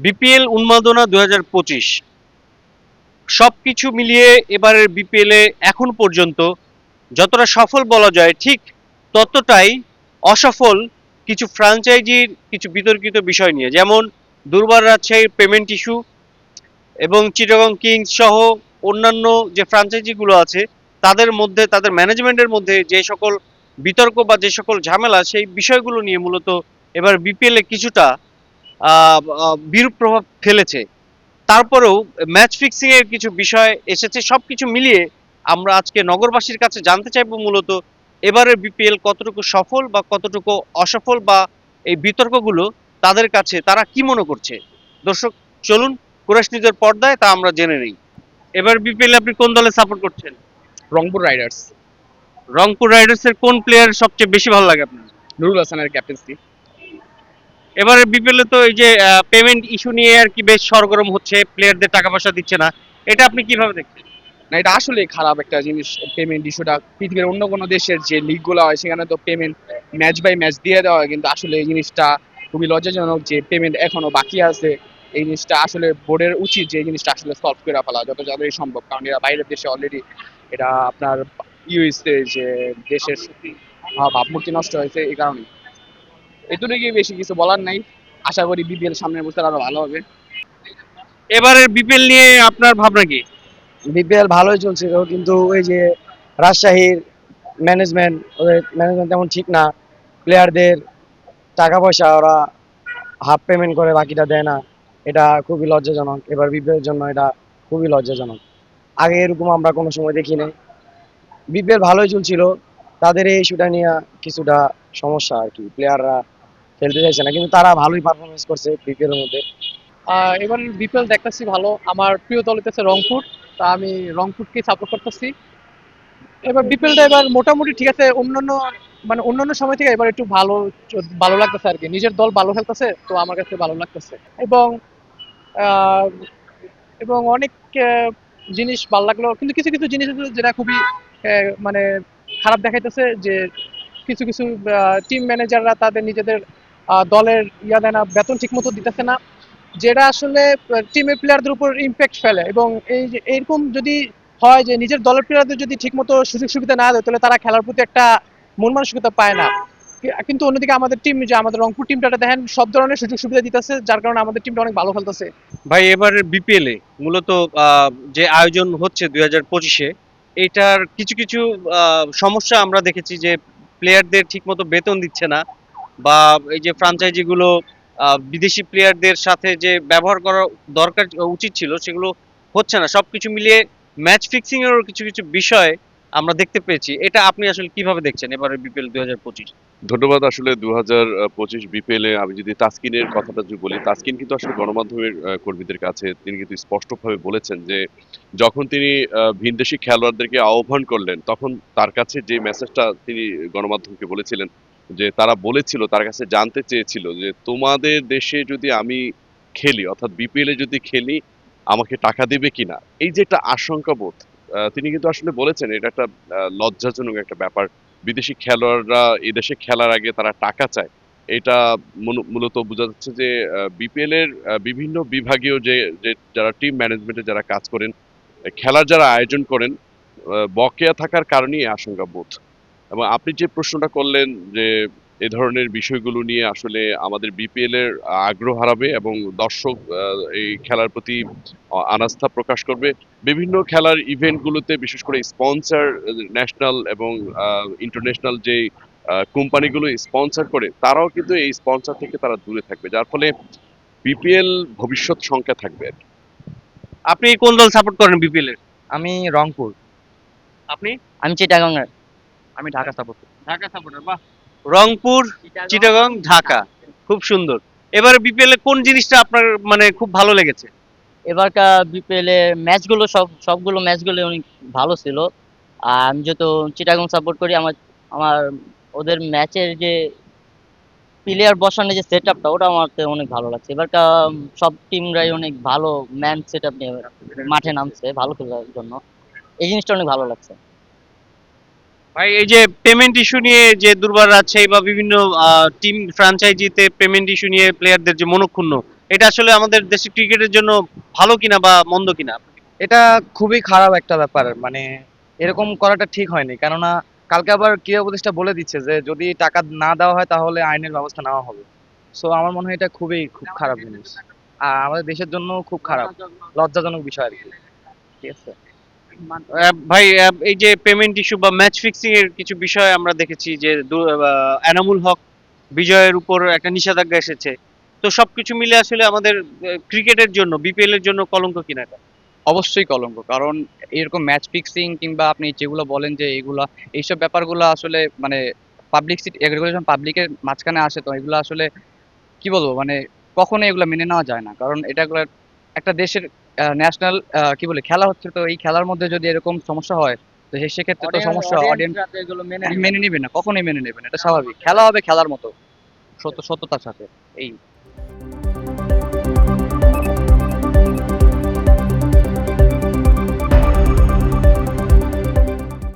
BPL উন্মাদনা 2025 সবকিছু মিলিয়ে এবারের বিপিএল এ এখন পর্যন্ত যতটা সফল বলা যায় ঠিক ততটাই অসফল কিছু ফ্র্যাঞ্চাইজির কিছু বিতর্কিত বিষয় নিয়ে, যেমন দুর্বার রাজশাহীর পেমেন্ট ইস্যু এবং চিটাগং কিংস সহ অন্যান্য যে ফ্র্যাঞ্চাইজিগুলো আছে তাদের মধ্যে, তাদের ম্যানেজমেন্টের মধ্যে যে সকল বিতর্ক বা যে সকল ঝামেলা, সেই বিষয়গুলো নিয়ে মূলত এবার বিপিএল এ কিছুটা বিরূপ প্রভাব ফেলেছে। তারপরেও ম্যাচ ফিক্সিং এর কিছু বিষয় এসেছে, সবকিছু মিলিয়ে আমরা আজকে নগরবাসীর কাছে জানতে চাইবো মূলত এবারের বিপিএল কতটুকু সফল বা কতটুকু অসফল, বা এই বিতর্কগুলো তাদের কাছে তারা কি মনে করছে। দর্শক, চলুন কুরাশ নিউজের পর্দায় তা আমরা জেনে নেই। এবার বিপিএল আপনি কোন দলে সাপোর্ট করছেন? রংপুর রাইডার্স। রংপুর রাইডার্স এর কোন প্লেয়ার সবচেয়ে বেশি ভালো লাগে আপনার? নুরুল হাসানের ক্যাপ্টেন্সি। এবারে বিপিএল তো এই যে পেমেন্ট ইস্যু নিয়ে আর কি বেশ সরগরম হচ্ছে, প্লেয়ারদের টাকা পয়সা দিচ্ছে না, এটা আপনি কিভাবে দেখছেন? না, এটা আসলে খারাপ একটা জিনিস। পেমেন্ট ইস্যুটা পৃথিবীর অন্য কোনো দেশের যে লিগগুলো হয় সেখানে তো পেমেন্ট ম্যাচ বাই ম্যাচ দিয়ে দেওয়া হয়, কিন্তু আসলে এই জিনিসটা খুবই লজ্জাজনক যে পেমেন্ট এখনো বাকি আছে। এই জিনিসটা আসলে বোর্ডের উচিত যে এই জিনিসটা আসলে সলভ করে ফেলা যত তাড়াতাড়ি সম্ভব, কারণ এরা বাইরের দেশে অলরেডি এটা আপনার হয়েছে যে দেশের ভাবমূর্তি নষ্ট হয়েছে এই কারণে। এটুকুই, বেশি কিছু বলার নাই। আশা করি বিপিএল সামনের বছর আরো ভালো হবে। এবারের বিপিএল নিয়ে আপনার ভাবনা কি? বিপিএল ভালোই চলছিল, কিন্তু ওই যে রাজশাহীর ম্যানেজমেন্ট, ওদের ম্যানেজমেন্ট তেমন ঠিক না। প্লেয়ারদের টাকা পয়সা ওরা হাফ পেমেন্ট করে, বাকিটা দেয় না। এটা খুবই লজ্জাজনক। এবার বিপিএল জন্য এটা খুবই লজ্জাজনক। আগে এরকম আমরা কোনো সময় দেখি নাই। বিপিএল ভালোই চলছিল, তাদের এই ইস্যুটা নিয়ে কিছুটা সমস্যা আর কি। প্লেয়াররা খেলতে চাইছে না, কিন্তু তারা ভালোই পারফরমেন্স করছে বিপিএল এর মধ্যে। এবার বিপিএল দেখতেছি ভালো। আমার প্রিয় দল হইতেছে রংপুর, তা আমি রংপুরকে সাপোর্ট করতেছি। এবার বিপিএলটা এবার মোটামুটি ঠিক আছে, অন্যান্য মানে অন্যান্য সময় থেকে এবার একটু ভালো ভালো লাগতেছে আর কি। নিজের দল ভালো খেলতেছে তো আমার কাছে ভালো লাগতেছে। এবং আহ, এবং অনেক আহ, জিনিস ভালো লাগলো, কিন্তু কিছু কিছু জিনিস আছে যেটা খুবই মানে খারাপ দেখাইতেছে, যে কিছু কিছু টিম ম্যানেজাররা তাদের নিজেদের দলের ইয়া দেয় না, বেতন ঠিক মতো দিতেছে না, যেটা আসলে টিমের প্লেয়ারদের উপর ইম্প্যাক্ট ফেলে। এবং এই যে এরকম যদি হয় যে নিজের দলের প্লেয়ারদের যদি ঠিকমতো সুযোগ সুবিধা না দেয়, তাহলে তারা খেলার প্রতি একটা মন মানসিকতা পায় না। কিন্তু অন্যদিকে আমাদের টিম, যে আমাদের রংপুর টিমটা দেখেন, সব ধরনের সুযোগ সুবিধা দিতেছে, যার কারণে আমাদের টিমটা অনেক ভালো খেলতেছে। ভাই, এবারের বিপিএল এ মূলত যে আয়োজন হচ্ছে 2025-এ, এটার কিছু কিছু সমস্যা আমরা দেখেছি, যে প্লেয়ারদের ঠিকমতো বেতন দিচ্ছে না, বা এই যে ফ্রাঞ্চাইজি গুলো বিদেশি প্লেয়ারদের সাথে যে ব্যবহার করা দরকার উচিত ছিল সেগুলো হচ্ছে না। সবকিছু মিলিয়ে ম্যাচ ফিক্সিং এর কিছু কিছু বিষয় আমরা দেখতে পেয়েছি। এটা আপনি আসলে কিভাবে দেখছেন এবারের বিপিএল 2025? ধন্যবাদ। আসলে 2025 বিপিএল এ আমি যদি তাসকিনের কথাটা যদি বলি, তাসকিন কিন্তু আসলে গণমাধ্যমের কর্মীদের কাছে তিনি কিন্তু স্পষ্টভাবে বলেছেন যে যখন তিনি ভিনদেশি খেলোয়াড়দেরকে আহ্বান করলেন, তখন তার কাছে যে মেসেজটা তিনি গণমাধ্যমকে বলেছিলেন, যে তারা বলেছিল, তার কাছে জানতে চেয়েছিল যে তোমাদের দেশে যদি আমি খেলি, অর্থাৎ বিপিএল এ যদি খেলি, আমাকে টাকা দিবে কিনা। এই যে একটা আশঙ্কা বোধ, তিনি কিন্তু আসলে বলেছেন এটা একটা লজ্জাজনক একটা ব্যাপার। বিদেশি খেলোয়াড়রা এদেশে খেলার আগে তারা টাকা চায়। এটা মূলত বোঝা যাচ্ছে যে বিপিএল এর বিভিন্ন বিভাগীয় যে যে যারা টিম ম্যানেজমেন্টে যারা কাজ করেন, খেলার যারা আয়োজন করেন, বকেয়া থাকার কারণেই এই আশঙ্কা বোধ। এবং আপনি যে প্রশ্নটা করলেন যে এ ধরনের বিষয়গুলো নিয়ে আসলে আমাদের বিপিএল এর আগ্রহ হারাবে এবং দর্শক এই খেলার প্রতি আনাস্থা প্রকাশ করবে। বিভিন্ন খেলার ইভেন্টগুলোতে বিশেষ করে স্পন্সর, ন্যাশনাল এবং ইন্টারন্যাশনাল যে কোম্পানিগুলো স্পন্সর করে, তারাও কিন্তু এই স্পন্সর থেকে তারা দূরে থাকবে, যার ফলে বিপিএল ভবিষ্যৎ সংখ্যা থাকবে আর কি। আপনি কোন দল সাপোর্ট করেন বিপিএল এর? আমি রংপুর। আপনি? আমি চিটাগং এর। আমি ঢাকা সাপোর্ট করি। ঢাকা সাপোর্টার, বাহ। রংপুর, চিটাগং, ঢাকা, খুব সুন্দর। এবারে বিপিএল এ কোন জিনিসটা আপনার মানে খুব ভালো লেগেছে? এবারকার বিপিএল এর ম্যাচগুলো সবগুলো ম্যাচগুলো অনেক ভালো ছিল। আর আমি যেহেতু চিটাগং সাপোর্ট করি, আমার আমার ওদের ম্যাচের যে প্লেয়ার বসানোর যে সেট আপটা, ওটা আমার তো অনেক ভালো লাগছে। এবারকার সব টিমরাই অনেক ভালো ম্যান সেট আপ নিয়ে মাঠে নামছে ভালো খেলার জন্য। এই জিনিসটা অনেক ভালো লাগছে। ভাই, এই যে পেমেন্ট ইস্যু নিয়ে যে দুর্বার রাজশাহী বা বিভিন্ন টিম ফ্র্যাঞ্চাইজিতে পেমেন্ট ইস্যু নিয়ে প্লেয়ারদের যে মনক্ষুণ্ণ, এটা আসলে আমাদের দেশের ক্রিকেটের জন্য ভালো কিনা বা মন্দ কিনা? এটা খুবই খারাপ একটা ব্যাপার, মানে এরকম করাটা ঠিক হয়নি, কেননা কালকে আবার ক্রীড়া উপদেষ্টা বলে দিচ্ছে যে যদি টাকা না দেওয়া হয় তাহলে আইনের ব্যবস্থা নেওয়া হবে। সো আমার মনে হয় এটা খুব খারাপ জিনিস, আর আমাদের দেশের জন্য খুব খারাপ, লজ্জাজনক বিষয় আর কি। ঠিক আছে। ভাই এই যে পেমেন্ট ইস্যু বা ম্যাচ ফিক্সিং এর কিছু বিষয় আমরা দেখেছি যে এনামুল হক বিজয়ের উপর একটা নিষেধাজ্ঞা এসেছে। তো সবকিছু মিলে আসলে আমাদের ক্রিকেটের জন্য বিপিএল এর জন্য কলঙ্ক কিনা এটা? অবশ্যই কলঙ্ক, কারণ এরকম ম্যাচ ফিক্সিং কিংবা আপনি যেগুলো বলেন যে এগুলা, এইসব ব্যাপারগুলো আসলে মানে পাবলিসিটি রেগুলেশন পাবলিকের মাঝখানে আসে, তো এগুলো আসলে কি বলবো মানে কখনোই এগুলো মেনে নেওয়া যায় না, কারণ এটা একটা দেশের ন্যাশনাল কি বলে খেলা হচ্ছে, তো এই খেলার মধ্যে যদি এরকম সমস্যা হয় তো সেক্ষেত্রে তো সমস্যা অডিয়েন্স এগুলো মেনে মেনে নিবে না, কখনোই মেনে নেবে না, এটা স্বাভাবিক। খেলা হবে খেলার মতো সত্যতার সাথে। এই